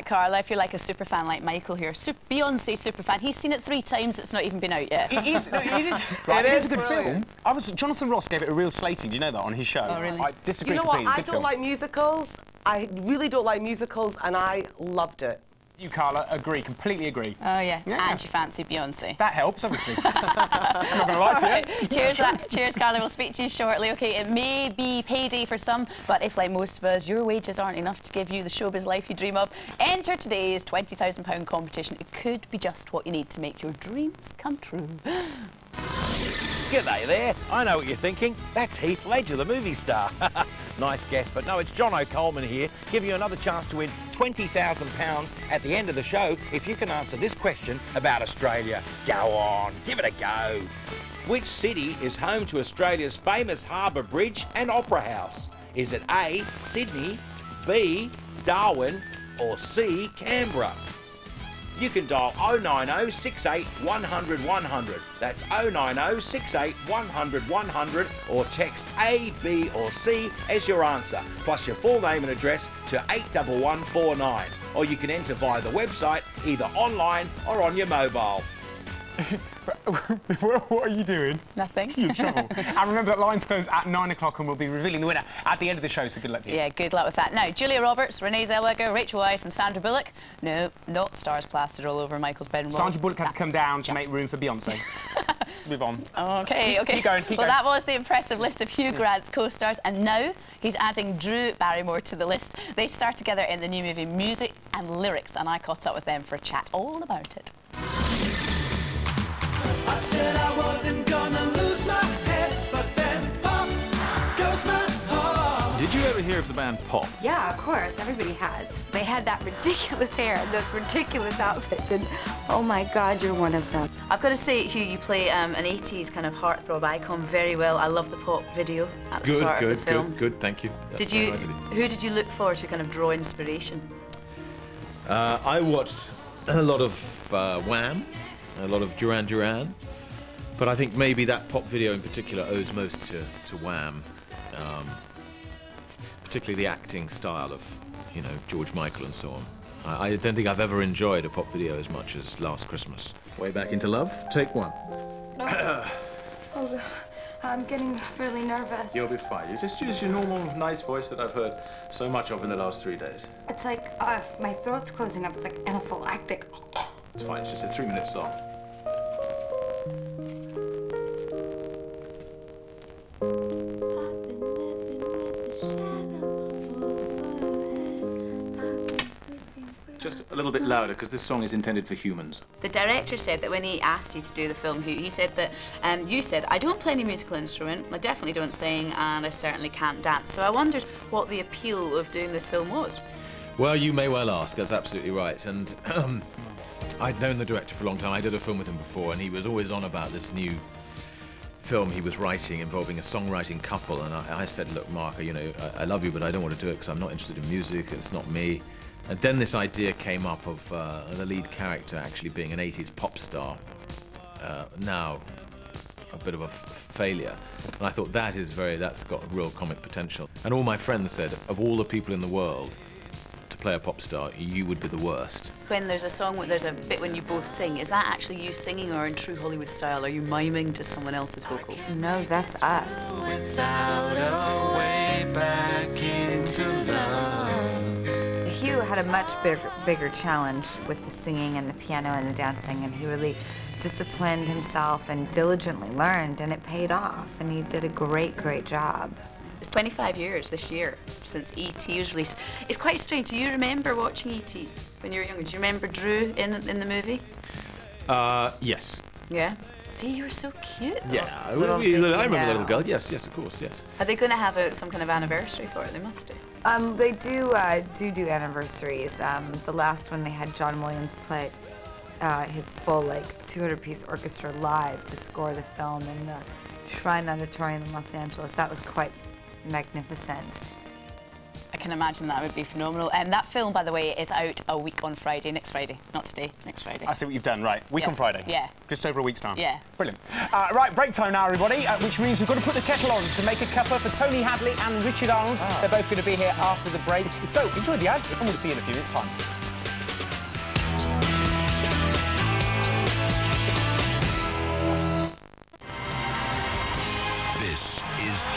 that, Carla. If you're like a super fan like Michael here, Beyonce super fan. He's seen it 3 times. It's not even been out yet. It is. Right, it is a good film. Jonathan Ross gave it a real slating. Do you know that on his show? Oh, really? I disagree. You know what? completely. I don't like musicals. I really don't like musicals, and I loved it. You, Carla, agree. Completely agree. Oh, yeah. And you fancy Beyonce. That helps, obviously. I'm not going to lie to you. Right. Cheers, Carla. We'll speak to you shortly. OK, it may be payday for some, but if, like most of us, your wages aren't enough to give you the showbiz life you dream of, enter today's £20,000 competition. It could be just what you need to make your dreams come true. G'day there. I know what you're thinking. That's Heath Ledger, the movie star. Nice guess, but no, it's John O'Coleman here, giving you another chance to win £20,000 at the end of the show if you can answer this question about Australia. Go on, give it a go. Which city is home to Australia's famous harbour bridge and opera house? Is it A, Sydney, B, Darwin, or C, Canberra? You can dial 090 68 100 100. That's 090 68 100 100, or text A, B or C as your answer, plus your full name and address to 81149. Or you can enter via the website, either online or on your mobile. What are you doing? Nothing. You're in trouble. And remember that lines close at 9 o'clock and we'll be revealing the winner at the end of the show, so good luck to you. Yeah, good luck with that. Now, Julia Roberts, Renee Zellweger, Rachel Weisz and Sandra Bullock. No, not stars plastered all over Michael's bedroom. Sandra Bullock had to come down to make room for Beyonce. Let's move on. OK. Keep going, keep well, going. that was the impressive list of Hugh Grant's co-stars, and now he's adding Drew Barrymore to the list. They star together in the new movie Music and Lyrics, and I caught up with them for a chat all about it. I said I wasn't gonna lose my head, but then pop goes my heart. Did you ever hear of the band Pop? Yeah, of course. Everybody has. They had that ridiculous hair and those ridiculous outfits, and oh my God, you're one of them. I've got to say, Hugh, you play an 80s kind of heartthrob icon very well. I love the Pop video at the start of the film. Good, thank you. That's very nice of you. Who did you look for to kind of draw inspiration? I watched a lot of Wham, a lot of Duran Duran, but I think maybe that Pop video in particular owes most to Wham, particularly the acting style of, you know, George Michael and so on. I don't think I've ever enjoyed a Pop video as much as Last Christmas. Way Back Into Love, take one. Oh, I'm getting really nervous. You'll be fine. You just use your normal, nice voice that I've heard so much of in the last 3 days. It's like my throat's closing up. It's like anaphylactic. It's fine, it's just a 3-minute song. Just a little bit louder, because this song is intended for humans. The director said that when he asked you to do the film, Hugh, he said that you said, I don't play any musical instrument, I definitely don't sing, and I certainly can't dance. So I wondered what the appeal of doing this film was. Well, you may well ask, that's absolutely right. And I'd known the director for a long time. I did a film with him before, and he was always on about this new film he was writing involving a songwriting couple. And I said, look, Mark, you know, I love you, but I don't want to do it because I'm not interested in music, it's not me. And then this idea came up of the lead character actually being an 80s pop star, now a bit of a failure. And I thought that's got real comic potential. And all my friends said, of all the people in the world to play a pop star, you would be the worst. When there's a song, there's a bit when you both sing, is that actually you singing, or in true Hollywood style, are you miming to someone else's vocals? No, that's us. Without a way back into love. Hugh had a much bigger challenge with the singing and the piano and the dancing, and he really disciplined himself and diligently learned, and it paid off, and he did a great job. It's 25 years this year since E.T. was released. It's quite strange. Do you remember watching E.T. when you were younger? Do you remember Drew in the movie? Yes. Yeah? See, you were so cute. Yeah, I remember Little Girl. Yes, of course, yes. Are they going to have some kind of anniversary for it? They must do. They do anniversaries. The last one they had John Williams play his full 200-piece orchestra live to score the film in the Shrine Auditorium in Los Angeles. That was quite magnificent. I can imagine that would be phenomenal. And that film, by the way, is out a week on Friday, next Friday. Not today, next Friday. I see what you've done, right. Week on Friday. Yeah. Just over a week's time. Yeah. Brilliant. Right, break time now, everybody, which means we've got to put the kettle on to make a cuppa for Tony Hadley and Richard Arnold. They're both going to be here after the break. So, enjoy the ads, and we'll see you in a few minutes' time.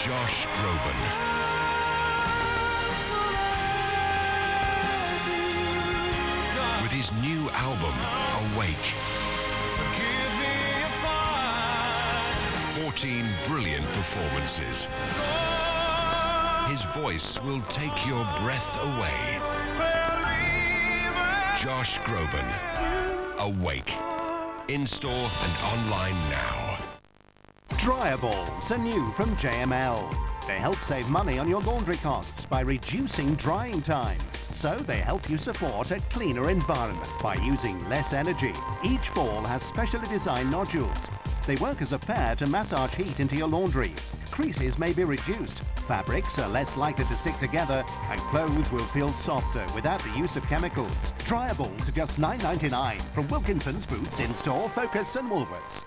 Josh Groban. With his new album, Awake. 14 brilliant performances. His voice will take your breath away. Josh Groban, Awake. In store and online now. Dryer balls are new from JML. They help save money on your laundry costs by reducing drying time. So they help you support a cleaner environment by using less energy. Each ball has specially designed nodules. They work as a pair to massage heat into your laundry. Creases may be reduced, fabrics are less likely to stick together, and clothes will feel softer without the use of chemicals. Dryer balls are just $9.99 from Wilkinson's, Boots, In-Store, Focus and Woolworths.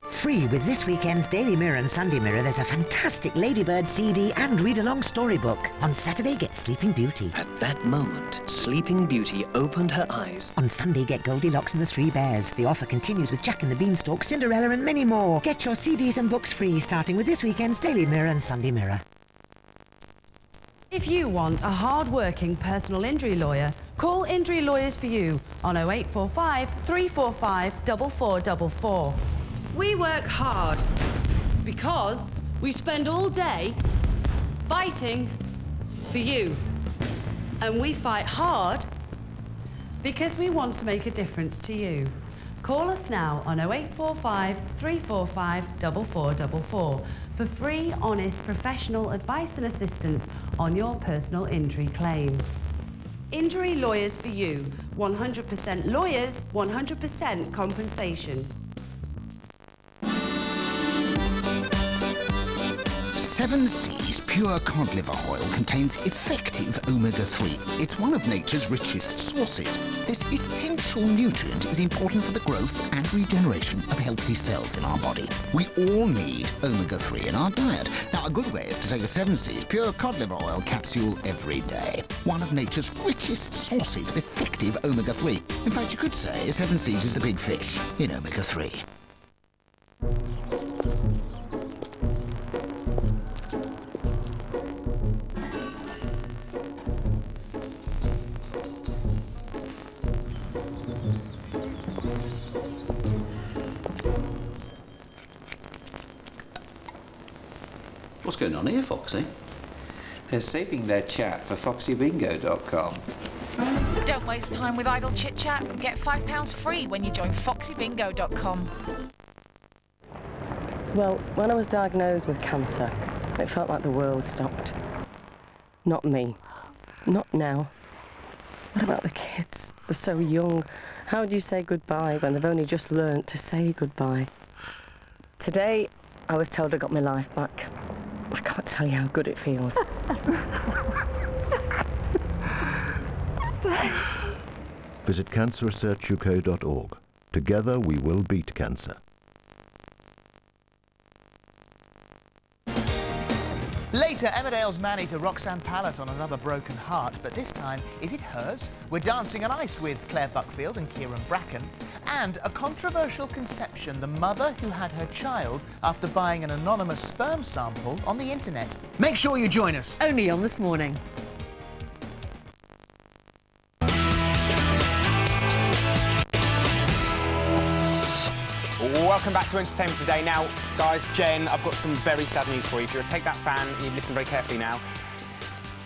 Free with this weekend's Daily Mirror and Sunday Mirror, there's a fantastic Ladybird CD and read-along storybook. On Saturday, get Sleeping Beauty. At that moment, Sleeping Beauty opened her eyes. On Sunday, get Goldilocks and the Three Bears. The offer continues with Jack and the Beanstalk, Cinderella and many more. Get your CDs and books free, starting with this weekend's Daily Mirror and Sunday Mirror. If you want a hard-working personal injury lawyer, call Injury Lawyers for You on 0845 345 4444. We work hard because we spend all day fighting for you. And we fight hard because we want to make a difference to you. Call us now on 0845 345 4444 for free, honest, professional advice and assistance on your personal injury claim. Injury Lawyers for You. 100% lawyers, 100% compensation. 7Seas Pure Cod Liver Oil contains effective omega-3. It's one of nature's richest sources. This essential nutrient is important for the growth and regeneration of healthy cells in our body. We all need omega-3 in our diet. Now, a good way is to take a 7Seas Pure Cod Liver Oil capsule every day. One of nature's richest sources of effective omega-3. In fact, you could say 7Seas is the big fish in omega-3. What's going on here, Foxy? They're saving their chat for foxybingo.com. Don't waste time with idle chit-chat and get £5 free when you join foxybingo.com. Well, when I was diagnosed with cancer, it felt like the world stopped. Not me. Not now. What about the kids? They're so young. How do you say goodbye when they've only just learnt to say goodbye? Today, I was told I got my life back. I can't tell you how good it feels. Visit cancerresearchuk.org. Together we will beat cancer. Later, Emmerdale's Manny to Roxanne Pallett on Another Broken Heart, but this time, is it hers? We're dancing on ice with Claire Buckfield and Kieran Bracken. And a controversial conception, the mother who had her child after buying an anonymous sperm sample on the internet. Make sure you join us. Only on This Morning. Welcome back to Entertainment Today. Now, guys, Jen, I've got some very sad news for you. If you're a Take That fan, you listen very carefully now.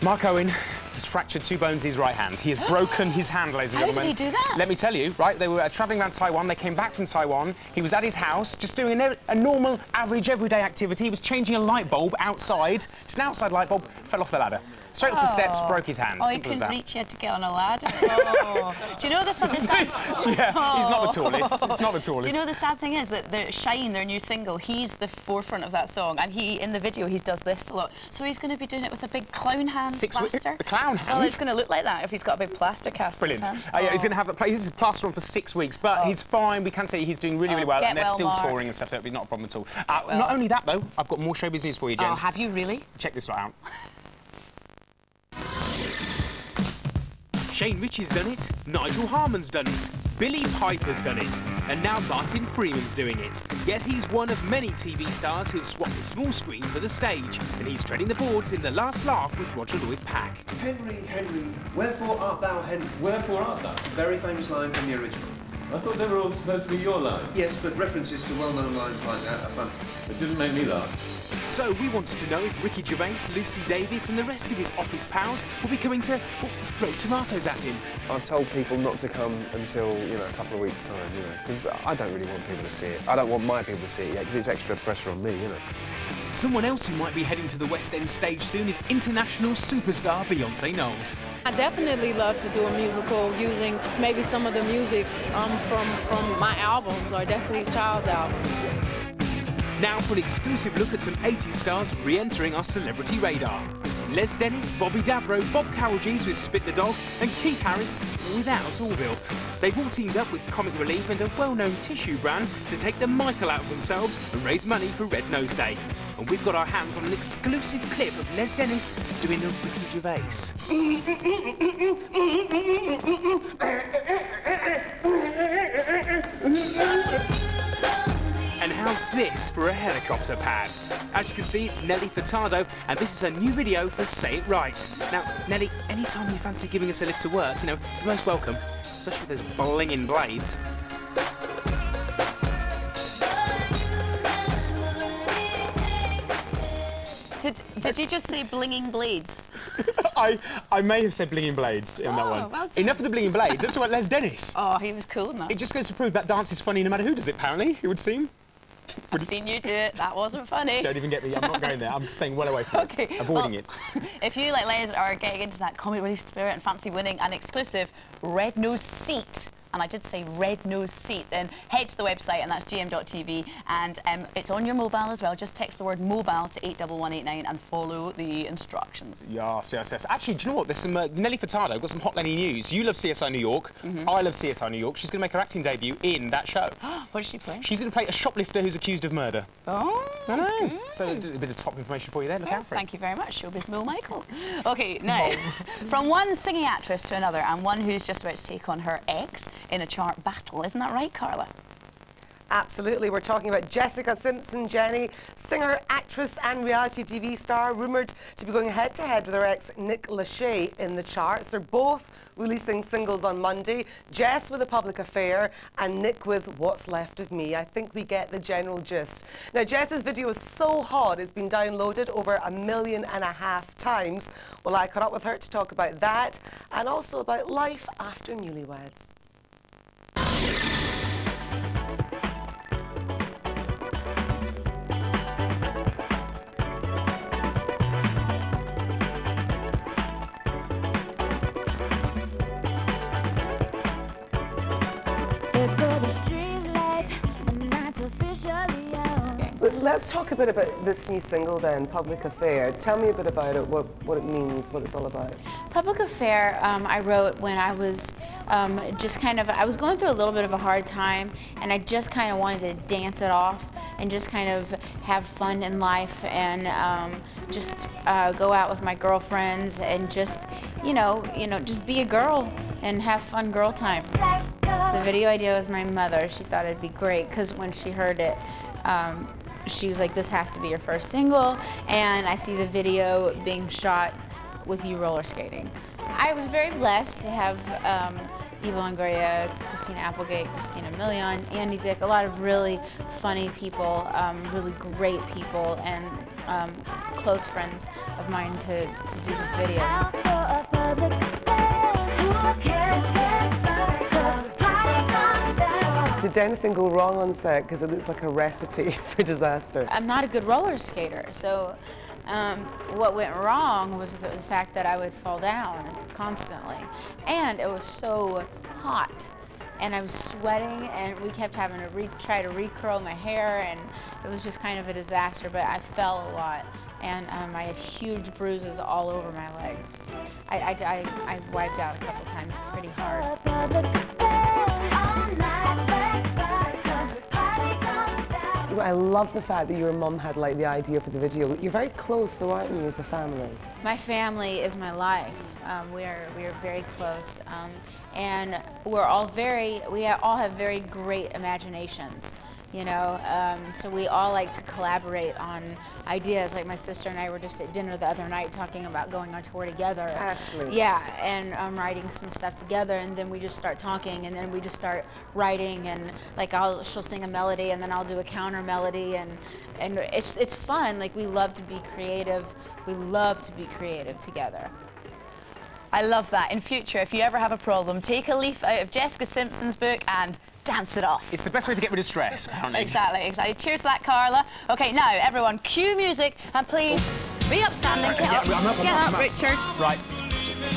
Mark Owen has fractured 2 bones in his right hand. He has broken his hand, ladies and gentlemen. How did he do that? Let me tell you, right, they were travelling around Taiwan. They came back from Taiwan. He was at his house, just doing a normal, average, everyday activity. He was changing a light bulb outside. Just an outside light bulb, fell off the ladder. Straight off the steps, broke his hand. Oh, he Simple as couldn't that. reach, he had to get on a ladder. Oh. Do you know the sad Yeah, he's not the tallest. It's not the tallest. Do you know the sad thing is that the Shine, their new single, he's the forefront of that song, and in the video, he does this a lot. So he's going to be doing it with a big clown hand plaster. The clown hand? Well, it's going to look like that if he's got a big plaster cast. Brilliant. On his hand. Yeah, he's going to have that place. This is plaster on for 6 weeks, but he's fine. We can say he's doing really, really well, and they're still touring and stuff, so it'll be not a problem at all. Not only that, though, I've got more showbiz news for you, Jen. Oh, have you really? Check this lot out. Shane Ritchie's done it. Nigel Harman's done it. Billy Piper's done it, and now Martin Freeman's doing it. Yes, he's one of many TV stars who've swapped the small screen for the stage, and he's treading the boards in The Last Laugh with Roger Lloyd-Pack. Henry, Henry, wherefore art thou Henry? Wherefore art thou? Very famous line from the original. I thought they were all supposed to be your lines. Yes, but references to well-known lines like that are funny. It didn't make me laugh. So we wanted to know if Ricky Gervais, Lucy Davies and the rest of his office pals will be coming to throw tomatoes at him. I've told people not to come until, a couple of weeks' time, because I don't really want people to see it. I don't want my people to see it yet, because it's extra pressure on me, Someone else who might be heading to the West End stage soon is international superstar Beyonce Knowles. I definitely love to do a musical using maybe some of the music from my albums or Destiny's Child's albums. Now for an exclusive look at some 80s stars re-entering our celebrity radar. Les Dennis, Bobby Davro, Bob Carolgees with Spit the Dog and Keith Harris without Orville. They've all teamed up with Comic Relief and a well-known tissue brand to take the Michael out of themselves and raise money for Red Nose Day. And we've got our hands on an exclusive clip of Les Dennis doing a Ricky Gervais. And how's this for a helicopter pad? As you can see, it's Nelly Furtado, and this is a new video for Say It Right. Now, Nelly, anytime you fancy giving us a lift to work, you're most welcome, especially with those blinging blades. Did you just say blinging blades? I may have said blinging blades in that one. Well, enough of the blinging blades. Let's talk about Les Dennis. Oh, he was cool enough. It just goes to prove that dance is funny no matter who does it, apparently, it would seem. I've seen you do it. That wasn't funny. Don't even get me. I'm not going there. I'm staying well away from it. Avoiding it. If you, like Les, are getting into that Comic Relief spirit and fancy winning an exclusive Red Nose seat, and I did say Red Nose seat, then head to the website, and that's gm.tv, and it's on your mobile as well. Just text the word mobile to 81189 and follow the instructions. Yes. Actually, do you know what? There's some Nelly Furtado got some hot Lenny news. You love CSI New York. I love CSI New York. She's going to make her acting debut in that show. What does she play? She's going to play a shoplifter who's accused of murder. Oh, I know. okay. So a bit of top information for you there. Look out for it. Thank you very much, Showbiz Mo Michael. Okay, now, from one singing actress to another, and one who's just about to take on her ex in a chart battle. Isn't that right, Carla? Absolutely. We're talking about Jessica Simpson Jenny, singer, actress and reality TV star, rumoured to be going head-to-head with her ex Nick Lachey in the charts. They're both releasing singles on Monday. Jess with A Public Affair and Nick with What's Left of Me. I think we get the general gist. Now, Jess's video is so hot it's been downloaded over 1.5 million times. Well, I caught up with her to talk about that and also about life after newlyweds. Let's talk a bit about this new single then, Public Affair. Tell me a bit about it, what it means, what it's all about. Public Affair, I wrote when I was I was going through a little bit of a hard time, and I just kind of wanted to dance it off and just kind of have fun in life and just go out with my girlfriends and just, just be a girl and have fun girl time. So the video idea was my mother. She thought it'd be great because when she heard it, she was like, this has to be your first single, and I see the video being shot with you roller skating. I was very blessed to have Eva Longoria, Christina Applegate, Christina Milian, Andy Dick, a lot of really funny people, really great people, and close friends of mine to do this video. Did anything go wrong on set? Because it looks like a recipe for disaster. I'm not a good roller skater, so what went wrong was the fact that I would fall down constantly. And it was so hot, and I was sweating, and we kept having to try to recurl my hair, and it was just kind of a disaster, but I fell a lot. And I had huge bruises all over my legs. I wiped out a couple times pretty hard. I love the fact that your mum had like the idea for the video. You're very close, though, aren't you, as a family? My family is my life. We are very close, and we all have very great imaginations. You know, so we all like to collaborate on ideas. Like my sister and I were just at dinner the other night talking about going on tour together. Ashley. Yeah, and writing some stuff together, and then we just start talking, and then we just start writing, and like she'll sing a melody, and then I'll do a counter melody, and it's fun. Like we love to be creative. We love to be creative together. I love that. In future, if you ever have a problem, take a leaf out of Jessica Simpson's book and dance it off. It's the best way to get rid of stress, apparently. Exactly. Cheers to that, Carla. OK, now, everyone, cue music, and please be upstanding. Get up, Richard. Right.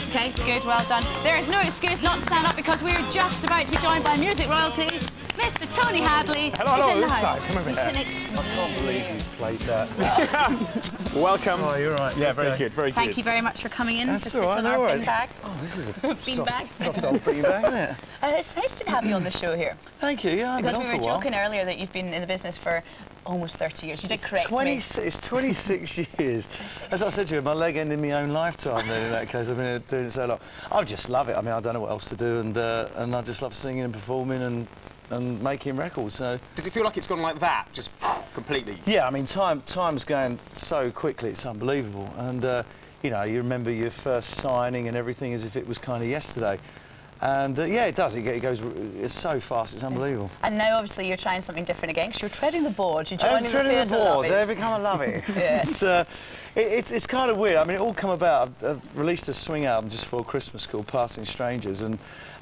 OK, good, well done. There is no excuse not to stand up because we're just about to be joined by music royalty, Mr. Tony Hadley. Hello, this side. Come over here. Next to me. I can't believe you played that. Welcome. Oh, you're right. Yeah, very good, very good. Thank you very much for coming in That's to sit all right, on no our worries. beanbag. Oh, this is a Beanbag. soft old beanbag, isn't it? It's nice to have you on the show here. Thank you, yeah, I've Because been we on were for a while. joking earlier that you've been in the business for almost 30 years. You did correct me. It's 26 years. As I said to you, my leg ended my own lifetime then in that case. I've been doing it so long. I just love it. I mean, I don't know what else to do, and I just love singing and performing and making records. So does it feel like it's gone like that, just completely? Yeah, I mean, time's going so quickly. It's unbelievable. And you know, you remember your first signing and everything as if it was kind of yesterday. And yeah, it does. It goes. It's so fast. It's unbelievable. And now, obviously, you're trying something different again. Because you're treading the board. You're joining I'm treading the the theatre board. lobbies. Every time I love it. Yeah. It's kind of weird. I mean, it all come about. I've released a swing album just before Christmas called Passing Strangers, and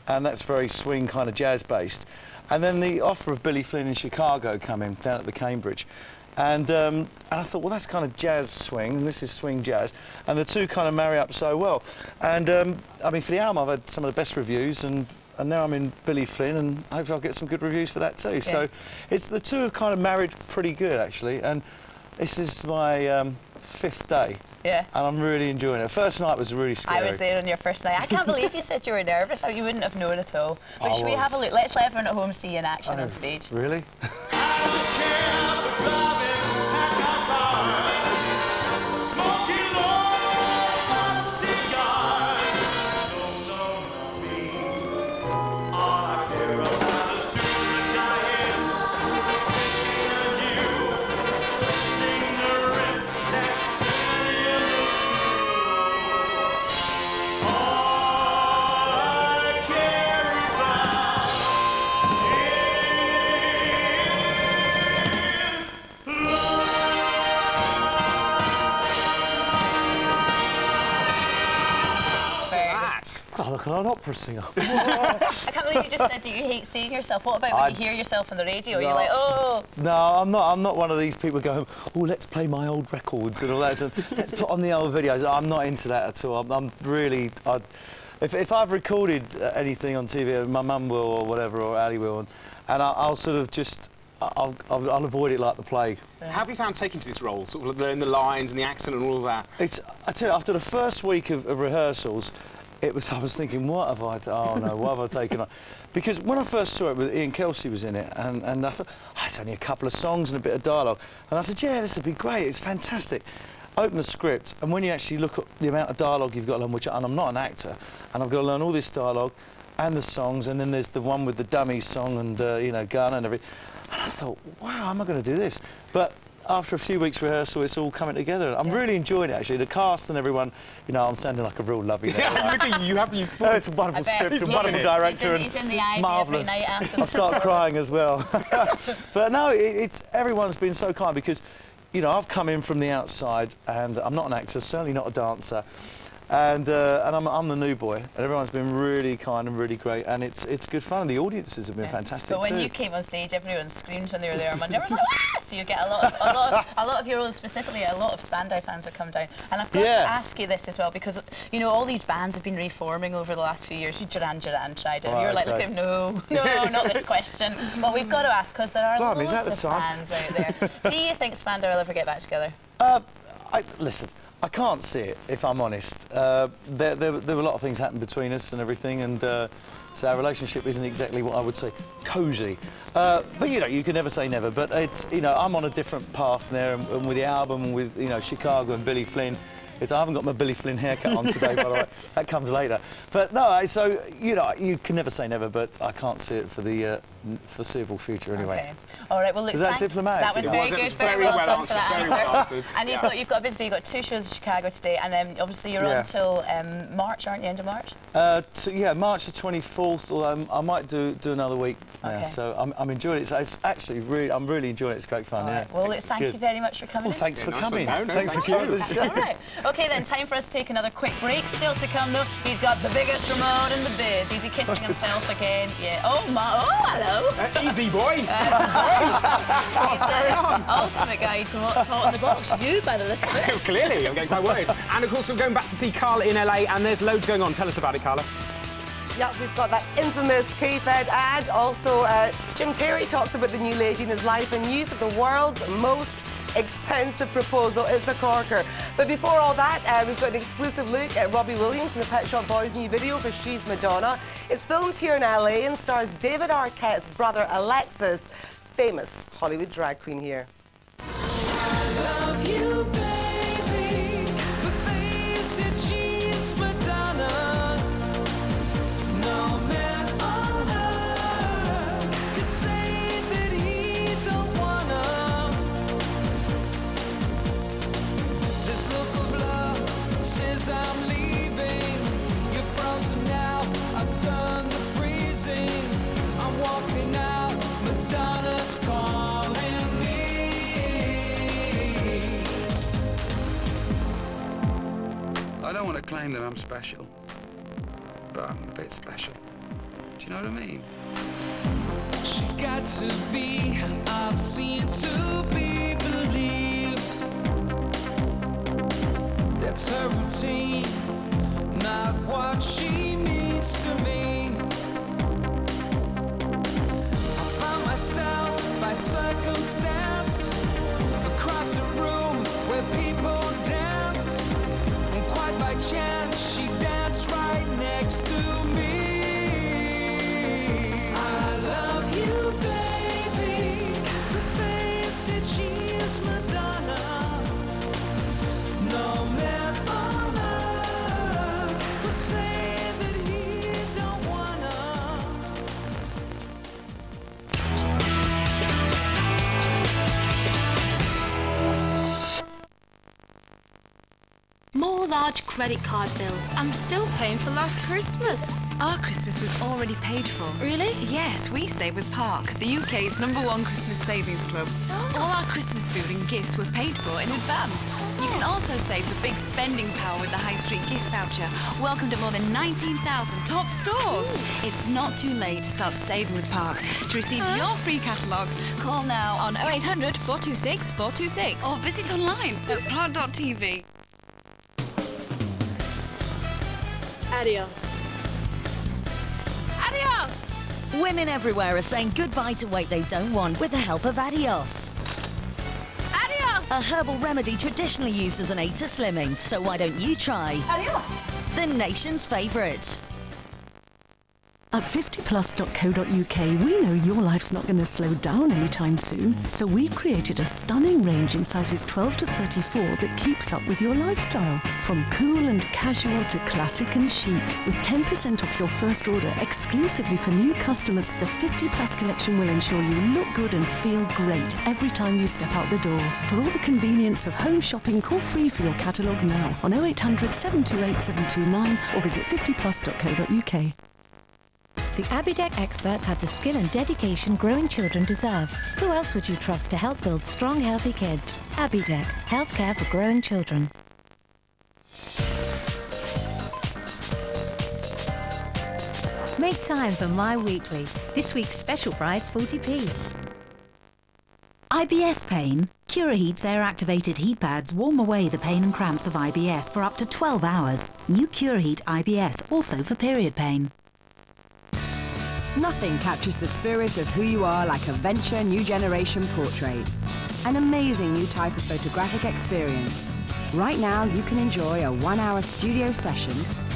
that's very swing kind of jazz based. And then the offer of Billy Flynn in Chicago came in down at the Cambridge. And I thought, well, that's kind of jazz swing, and this is swing jazz, and the two kind of marry up so well. And I mean, for the album, I've had some of the best reviews, and now I'm in Billy Flynn, and hopefully I'll get some good reviews for that too. Yeah. So it's the two have kind of married pretty good, actually. And this is my 5th day. Yeah. And I'm really enjoying it. First night was really scary. I was there on your first night. I can't believe you said you were nervous. You wouldn't have known at all. But should we have a look? Let's let everyone at home see you in action on stage. Really? God, look at an opera singer. I can't believe you just said that you hate seeing yourself. What about when you hear yourself on the radio? No. You're like, oh. No, I'm not one of these people going, oh, let's play my old records and all that. So let's put on the old videos. I'm not into that at all. I'm really... If I've recorded anything on TV, my mum will or whatever, or Ali will, and I'll sort of just... I'll avoid it like the plague. How have you found taking to this role? Sort of learning the lines and the accent and all of that? I tell you, after the first week of rehearsals, I was thinking, what have I taken on? Because when I first saw it, Ian Kelsey was in it, and I thought, it's only a couple of songs and a bit of dialogue. And I said, yeah, this would be great, it's fantastic. Open the script, and when you actually look at the amount of dialogue you've got to learn, and I'm not an actor, and I've got to learn all this dialogue and the songs, and then there's the one with the dummies song and, you know, Gunner and everything. And I thought, wow, how am I going to do this? But after a few weeks rehearsal, it's all coming together. I'm really enjoying it, actually. The cast and everyone, you know, I'm sounding like a real lovey. Yeah, look at you. It's a wonderful script, a wonderful director, and it's marvellous. I'll start crying as well. But no, everyone's been so kind because, you know, I've come in from the outside, and I'm not an actor, certainly not a dancer. And I'm the new boy, and everyone's been really kind and really great, and it's good fun. And the audiences have been fantastic But when too. you came on stage, everyone screamed when they were there on Monday. Everyone was like, ah! So you get a lot of your roles, specifically a lot of Spandau fans have come down. And I've got to ask you this as well, because you know all these bands have been reforming over the last few years. Duran Duran tried it. Right, You're like, look at him, no, not this question. But we've got to ask because there are loads of fans out there. Do you think Spandau will ever get back together? Listen, I can't see it, if I'm honest. There were a lot of things happened between us and everything, and so our relationship isn't exactly what I would say cosy. But you know, you can never say never. But it's, you know, I'm on a different path there, and with the album, and with, you know, Chicago and Billy Flynn. I haven't got my Billy Flynn haircut on today, by the way. That comes later. But no, so, you know, you can never say never, but I can't see it for the foreseeable future anyway. Okay. All right, well, look, Was that diplomatic? That was Yeah. very It good. was Very well done for that answer. And you've got a busy day. You've got 2 shows in Chicago today, and then obviously you're on until March, aren't you? End of March? Yeah, March the 24th. Although I might do another week. Okay. So I'm enjoying it. It's actually I'm really enjoying it. It's great fun. All right. Well, look, thank you very much for coming. Well, thanks for nice coming. one. No, Thanks for thank coming to the show. All right. Okay, then time for us to take another quick break. Still to come though, he's got the biggest remote in the biz. Is he kissing himself again? Yeah. Oh my. Oh, hello. Easy boy. He's the ultimate guy to what's hot in the box. You, by the look of it. Clearly, I'm getting quite worried. And of course, we're going back to see Carla in LA, and there's loads going on. Tell us about it, Carla. Yeah, we've got that infamous K-Fed ad. Also, Jim Carrey talks about the new lady in his life and news of the world's most expensive proposal. It's a corker. But before all that, we've got an exclusive look at Robbie Williams and the Pet Shop Boys' new video for She's Madonna. It's filmed here in LA and stars David Arquette's brother Alexis, famous Hollywood drag queen here. I don't want to claim that I'm special, but I'm a bit special. Do you know what I mean? She's got to be obscene to be believed. That's her routine, not what she means to me. I found myself by circumstance across a room where people dance, and quite by chance she danced right next to me. I love you, baby. The face said she is Madonna. No man on earth would say that he don't wanna. More large credit card bills. I'm still paying for last Christmas. Our Christmas was already paid for. Really? Yes, we save with Park, the UK's #1 Christmas savings club. All our Christmas food and gifts were paid for in advance. You can also save the big spending power with the High Street gift voucher. Welcome to more than 19,000 top stores. It's not too late to start saving with Park. To receive your free catalogue, call now on 0800 426 426 or visit online at park.tv. Adios. Adios! Women everywhere are saying goodbye to weight they don't want with the help of Adios. Adios! A herbal remedy traditionally used as an aid to slimming. So why don't you try Adios! the nation's favourite? At 50plus.co.uk, we know your life's not going to slow down anytime soon, so we've created a stunning range in sizes 12 to 34 that keeps up with your lifestyle. From cool and casual to classic and chic, with 10% off your first order exclusively for new customers, the 50plus collection will ensure you look good and feel great every time you step out the door. For all the convenience of home shopping, call free for your catalogue now on 0800 728 729 or visit 50plus.co.uk. The Abidec experts have the skill and dedication growing children deserve. Who else would you trust to help build strong, healthy kids? Abidec, healthcare for growing children. Make time for My Weekly. This week's special price, 40p. IBS pain? Curaheat's air-activated heat pads warm away the pain and cramps of IBS for up to 12 hours. New Curaheat IBS, also for period pain. Nothing captures the spirit of who you are like a Venture New Generation Portrait. An amazing new type of photographic experience. Right now, you can enjoy a 1-hour studio session,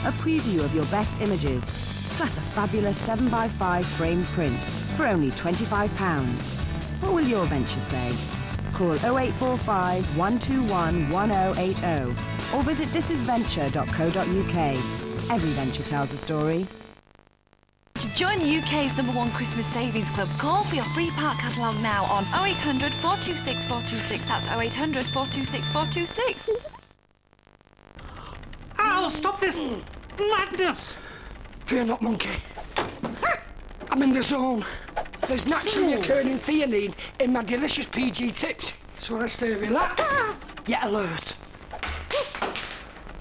a preview of your best images, plus a fabulous 7x5 framed print for only £25. What will your venture say? Call 0845 121 1080 or visit thisisventure.co.uk. Every venture tells a story. To join the UK's #1 Christmas Savings Club, call for your free park catalogue now on 0800 426 426. That's 0800 426 426. Al, stop this madness! Fear not, monkey. I'm in the zone. There's naturally occurring theanine in my delicious PG tips, so I stay relaxed, yet alert.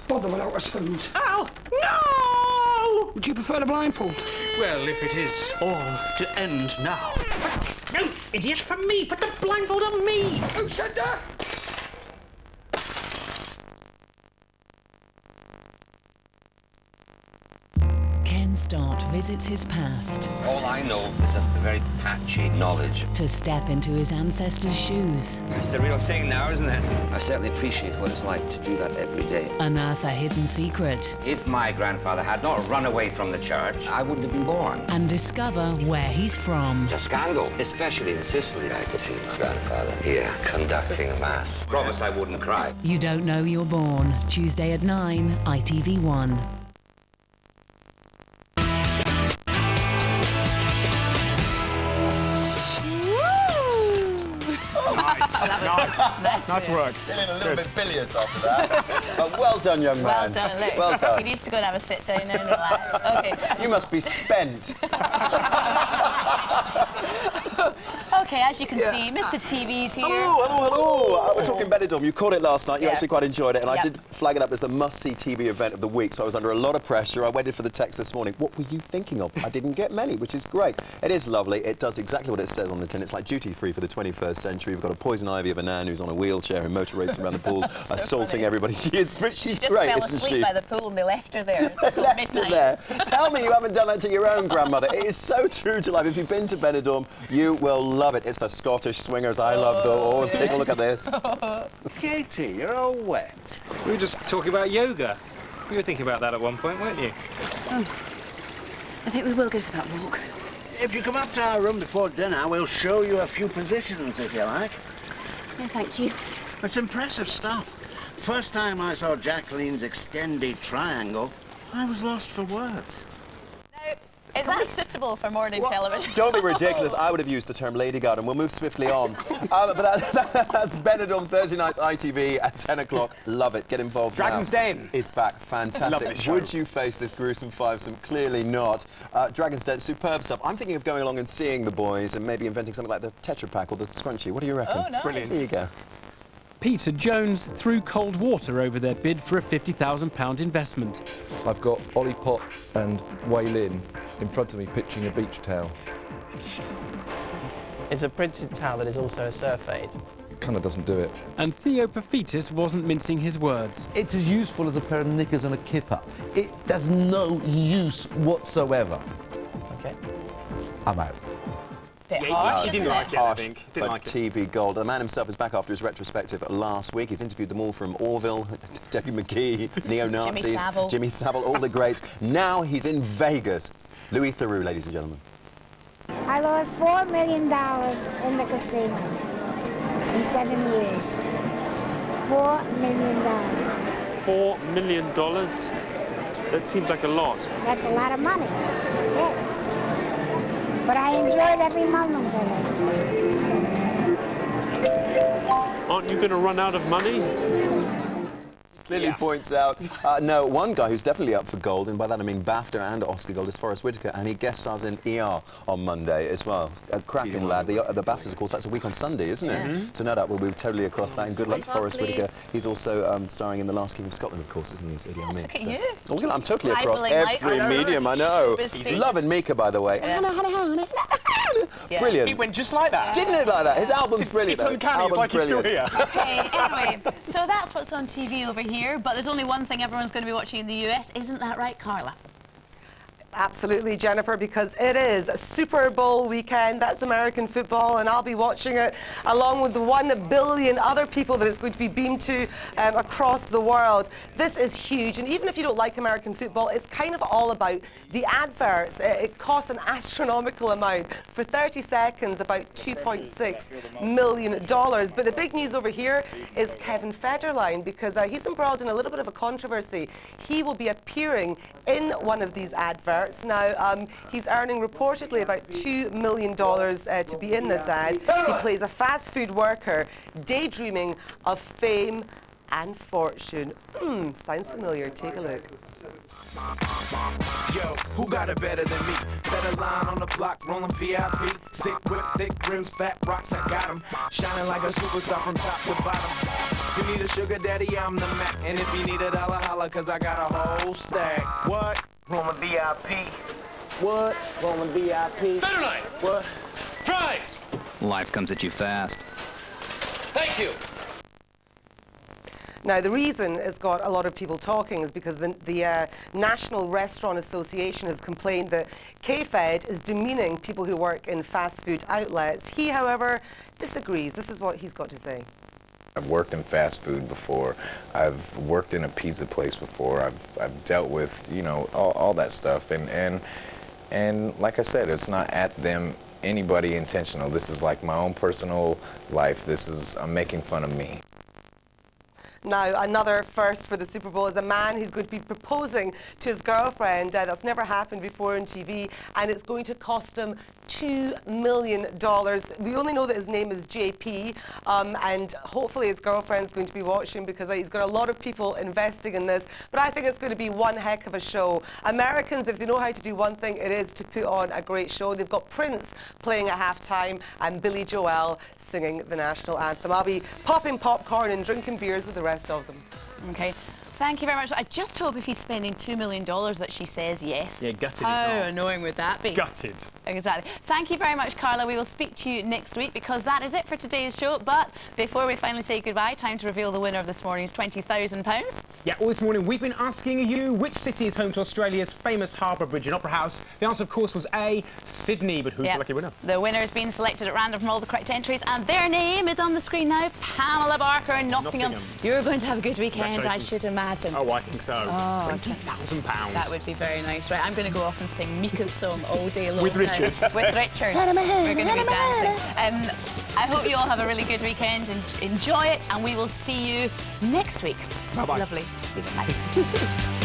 Bother without a spoon. Al, no! Would you prefer the blindfold? Well, if it is all to end now. No, idiot, for me! Put the blindfold on me! Who said that? Ken Stott visits his past All I know is a very patchy knowledge. to step into his ancestors' shoes, It's the real thing now, isn't it? I certainly appreciate what it's like to do that every day. unearth a hidden secret, If my grandfather had not run away from the church, I wouldn't have been born. and discover where he's from. It's a scandal, especially in Sicily. I could see my grandfather here conducting a mass. Promise I wouldn't cry. You Don't Know You're Born, Tuesday at 9, ITV1. Nice work. Feeling a little bit bilious after that. But well done, young man. Well done, look. Well done. He needs to go and have a sit down and relax. Okay. You must be spent. Okay, as you can see, Mr. TV's here. Hello. We're talking Benidorm. You caught it last night. You actually quite enjoyed it. And I Yeah. did flag it up as the must-see TV event of the week, so I was under a lot of pressure. I waited for the text this morning. What were you thinking of? I didn't get many, which is great. It is lovely. It does exactly what it says on the tin. It's like duty-free for the 21st century. We've got a poison ivy of a nan who's on a wheelchair and motor races around the pool, assaulting everybody. She's She great, just fell isn't asleep she? by the pool and they left her there until Left midnight. it there. Tell me you haven't done that to your own grandmother. It is so true to life. If you've been to Benidorm, you will love it. It's the Scottish swingers I love, though. Oh, take a look at this. Katie, you're all wet. We were just talking about yoga. You were thinking about that at one point, weren't you? I think we will go for that walk. If you come up to our room before dinner, we'll show you a few positions, if you like. No, thank you. It's impressive stuff. First time I saw Jacqueline's extended triangle, I was lost for words. Is that suitable for morning television? Don't be ridiculous. I would have used the term Lady Garden. We'll move swiftly on. But that's Benidorm, Thursday nights, ITV at 10 o'clock. Love it. Get involved Dragon's now. Den is back. Fantastic. Love this show. Would you face this gruesome fivesome? Clearly not. Dragon's Den, superb stuff. I'm thinking of going along and seeing the boys and maybe inventing something like the Tetra Pak or the Scrunchie. What do you reckon? Oh, nice. Brilliant. Here you go. Peter Jones threw cold water over their bid for a £50,000 investment. I've got Ollie Pott and Wei Lin in front of me pitching a beach towel. It's a printed towel that is also a surf aid. It kind of doesn't do it. And Theo Paphitis wasn't mincing his words. It's as useful as a pair of knickers and a kipper. It does no use whatsoever. Okay. I'm out. Bit harsh, you didn't isn't like it? it, I think. Didn't But like it. TV gold. The man himself is back after his retrospective last week. He's interviewed them all from Orville, Debbie McGee, neo-Nazis, Jimmy Savile. all the greats. Now he's in Vegas. Louis Theroux, ladies and gentlemen. I lost $4 million in the casino in 7 years. $4 million. $4 million? That seems like a lot. That's a lot of money. Yes. But I enjoyed every moment of it. Aren't you going to run out of money? Clearly points out, no, one guy who's definitely up for gold, and by that I mean BAFTA and Oscar gold, is Forrest Whitaker, and he guest stars in ER on Monday as well. A cracking lad. The BAFTAs, of course, that's a week on Sunday, isn't it? Yeah. So no doubt we'll be totally across that, and good luck to Forrest please. Whitaker. He's also starring in The Last King of Scotland, of course, isn't he? It's Idi Amin. Look at So- you. Oh, yeah, I'm totally across Rivaling Mike every on our medium, I know. showbiz stage. Loving Mika, by the way. Yeah. Yeah. Brilliant. It went just like that. Didn't it like that? His album's brilliant. It's uncanny. It's Album's like he's still brilliant. here. Okay, anyway, so that's what's on TV over here, but there's only one thing everyone's going to be watching in the US. Isn't that right, Carla? Absolutely, Jennifer, because it is Super Bowl weekend. That's American football, and I'll be watching it along with the 1 billion other people that it's going to be beamed to across the world. This is huge, and even if you don't like American football, it's kind of all about the adverts. It costs an astronomical amount. For 30 seconds, about $2.6 million. But the big news over here is Kevin Federline, because he's embroiled in a little bit of a controversy. He will be appearing in one of these adverts. Now, he's earning reportedly about $2 million to be in this ad. He plays a fast food worker daydreaming of fame and fortune. Sounds familiar. Take a look. Yo, who got it better than me? Better line on the block, rolling VIP. Sick whip, thick rims, fat rocks, I got 'em. Shining like a superstar from top to bottom. You need a sugar daddy, I'm the Mac. And if you need a dollar, holla, cause I got a whole stack. What? Rolling VIP. What? Rolling VIP. Federline! What? Fries! Life comes at you fast. Thank you. Now, the reason it's got a lot of people talking is because the National Restaurant Association has complained that K-Fed is demeaning people who work in fast food outlets. He, however, disagrees. This is what he's got to say. I've worked in fast food before. I've worked in a pizza place before. I've dealt with, you know, all that stuff. And like I said, it's not at them, anybody intentional. This is like my own personal life. I'm making fun of me. Now, another first for the Super Bowl is a man who's going to be proposing to his girlfriend. That's never happened before on TV, and it's going to cost him $2 million. We only know that his name is JP, and hopefully his girlfriend's going to be watching, because he's got a lot of people investing in this. But I think it's going to be one heck of a show. Americans, if they know how to do one thing, it is to put on a great show. They've got Prince playing at halftime and Billy Joel singing the national anthem. I'll be popping popcorn and drinking beers with the rest of them. Okay. Thank you very much. I just hope if he's spending $2 million that she says yes. Yeah, gutted. How annoying would that be? Gutted. Exactly. Thank you very much, Carla. We will speak to you next week, because that is it for today's show. But before we finally say goodbye, time to reveal the winner of this morning's £20,000. Yeah, all this morning we've been asking you which city is home to Australia's famous Harbour Bridge and Opera House. The answer, of course, was A, Sydney. But who's the lucky winner? The winner has been selected at random from all the correct entries, and their name is on the screen now. Pamela Barker in Nottingham. You're going to have a good weekend, I should imagine. Oh, I think so. Oh, £20,000. That would be very nice. Right, I'm going to go off and sing Mika's song all day long. With Richard. With Richard. We're going to be dancing. I hope you all have a really good weekend and enjoy it, and we will see you next week. Bye-bye. Lovely. See you. Bye.